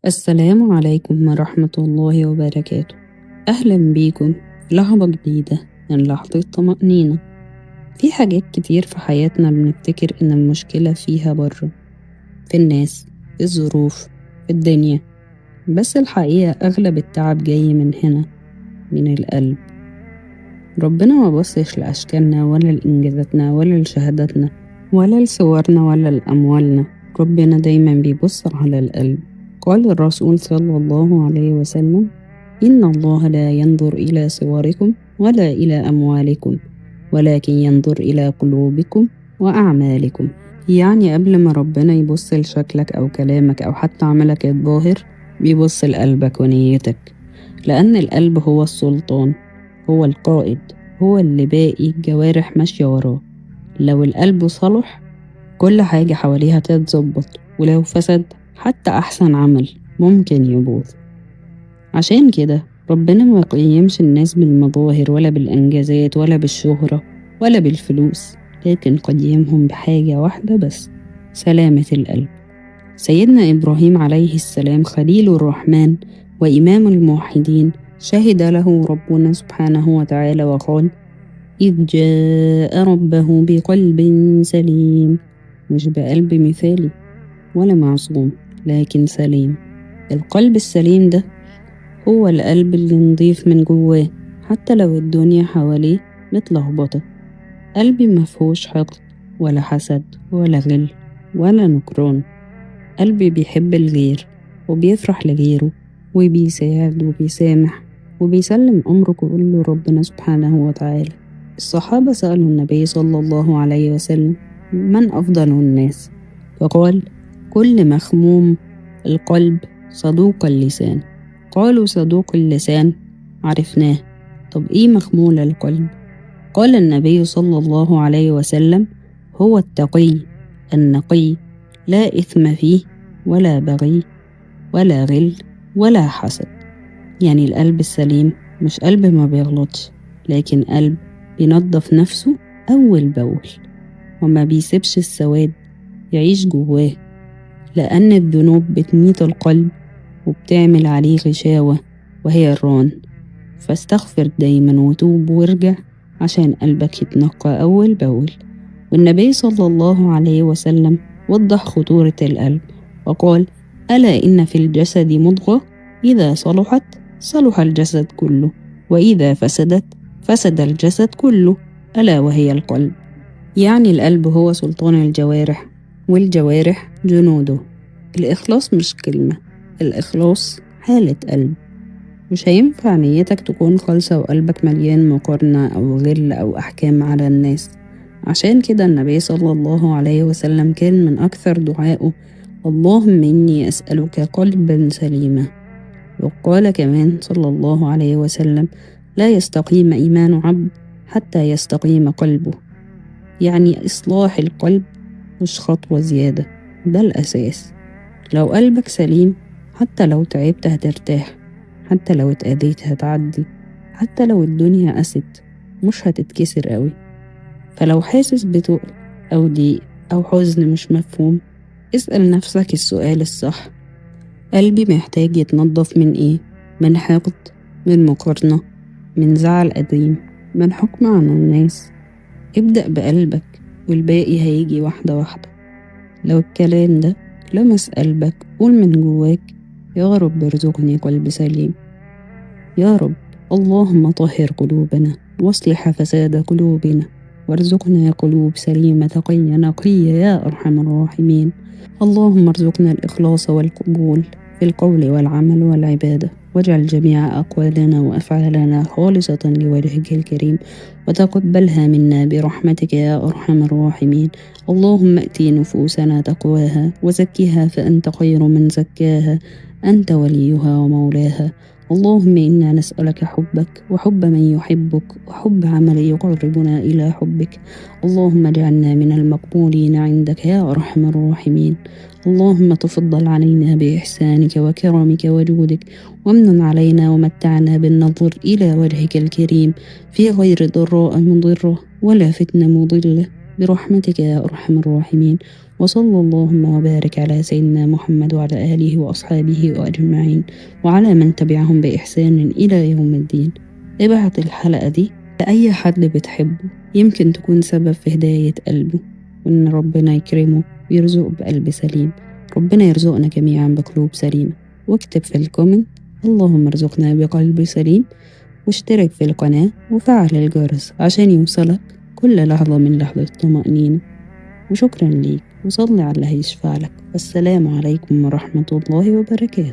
السلام عليكم ورحمة الله وبركاته. أهلا بيكم في لحظة جديدة من لحظة طمأنينة. في حاجات كتير في حياتنا بنفتكر إن المشكلة فيها بره، في الناس، في الظروف، في الدنيا، بس الحقيقة أغلب التعب جاي من هنا، من القلب. ربنا ما بصش لأشكالنا ولا لإنجازاتنا ولا لشهاداتنا ولا لصورنا ولا لأموالنا. ربنا دايما بيبص على القلب. قال الرسول صلى الله عليه وسلم: إن الله لا ينظر إلى صوركم ولا إلى أموالكم، ولكن ينظر إلى قلوبكم وأعمالكم. يعني قبل ما ربنا يبص لشكلك أو كلامك أو حتى عملك الظاهر، بيبص لقلبك ونيتك، لأن القلب هو السلطان، هو القائد، هو اللي باقي الجوارح ماشية وراه. لو القلب صلح كل حاجة حواليها تتظبط، ولو فسد حتى أحسن عمل ممكن يبوظ. عشان كده ربنا ما قيمش الناس بالمظاهر ولا بالإنجازات ولا بالشهرة ولا بالفلوس، لكن قيمهم بحاجة واحدة بس: سلامة القلب. سيدنا إبراهيم عليه السلام خليل الرحمن وإمام الموحدين شهد له ربنا سبحانه وتعالى وقال: إذ جاء ربه بقلب سليم. مش بقلب مثالي ولا معصوم، لكن سليم. القلب السليم ده هو القلب اللي نضيف من جواه، حتى لو الدنيا حواليه متلخبطة. قلبي مفهوش حقد ولا حسد ولا غل ولا نكران. قلبي بيحب الغير وبيفرح لغيره وبيساعد وبيسامح وبيسلم أمره كله ربنا سبحانه وتعالى. الصحابة سألوا النبي صلى الله عليه وسلم: من أفضل الناس؟ فقال: كل مخموم القلب صدوق اللسان. قالوا: صدوق اللسان عرفناه، طب إيه مخمول القلب؟ قال النبي صلى الله عليه وسلم: هو التقي النقي، لا إثم فيه ولا بغي ولا غل ولا حسد. يعني القلب السليم مش قلب ما بيغلطش، لكن قلب بينظف نفسه أول بأول، وما بيسيبش السواد يعيش جواه، لأن الذنوب بتميت القلب وبتعمل عليه غشاوة وهي الران. فاستغفر دايما وتوب وارجع عشان قلبك يتنقى أول بأول. والنبي صلى الله عليه وسلم وضح خطورة القلب وقال: ألا إن في الجسد مضغة إذا صلحت صلح الجسد كله، وإذا فسدت فسد الجسد كله، ألا وهي القلب. يعني القلب هو سلطان الجوارح، والجوارح جنوده. الإخلاص مش كلمة، الإخلاص حالة قلب. مش هينفع نيتك تكون خالصة وقلبك مليان مقارنة أو غل أو أحكام على الناس. عشان كده النبي صلى الله عليه وسلم كان من أكثر دعائه: اللهم إني أسألك قلبا سليما. وقال كمان صلى الله عليه وسلم: لا يستقيم إيمان عبد حتى يستقيم قلبه. يعني إصلاح القلب مش خطوة زيادة، ده الأساس. لو قلبك سليم حتى لو تعبت هترتاح، حتى لو اتأذيت هتعدي، حتى لو الدنيا قست مش هتتكسر قوي. فلو حاسس بتقل أو ضيق أو حزن مش مفهوم، اسأل نفسك السؤال الصح: قلبي محتاج يتنضف من إيه؟ من حقد، من مقارنة، من زعل قديم، من حكم على الناس؟ ابدأ بقلبك والباقي هيجي واحدة واحدة. لو الكلام ده لمس قلبك قول من جواك: يا رب ارزقني قلب سليم. يا رب اللهم طهر قلوبنا واصلح فساد قلوبنا، وارزقنا قلوب سليمة تقية نقية يا أرحم الراحمين. اللهم ارزقنا الإخلاص والقبول في القول والعمل والعبادة، واجعل جميع أقوالنا وأفعالنا خالصة لوجهك الكريم، وتقبلها منا برحمتك يا أرحم الراحمين. اللهم ائتي نفوسنا تقواها وزكها فأنت خير من زكاها، أنت وليها ومولاها. اللهم إنا نسألك حبك وحب من يحبك وحب عمل يقربنا إلى حبك. اللهم اجعلنا من المقبولين عندك يا أرحم الراحمين. اللهم تفضل علينا بإحسانك وكرمك وجودك، وامنن علينا ومتعنا بالنظر إلى وجهك الكريم في غير ضراء مضرة ولا فتنة مضلة برحمتك يا أرحم الراحمين. وصلى اللهم وبارك على سيدنا محمد وعلى آله وأصحابه أجمعين وعلى من تبعهم بإحسان إلى يوم الدين. ابعت الحلقة دي لأي حد بتحبه، يمكن تكون سبب في هداية قلبه، وإن ربنا يكرمه ويرزقه بقلب سليم. ربنا يرزقنا جميعا بقلوب سليمة. واكتب في الكومنت اللهم ارزقنا بقلب سليم، واشترك في القناة وفعل الجرس عشان يوصلك كل لحظة من لحظة طمأنينة. وشكرا ليك، وصلي على اللي هيشفع لك. السلام عليكم ورحمة الله وبركاته.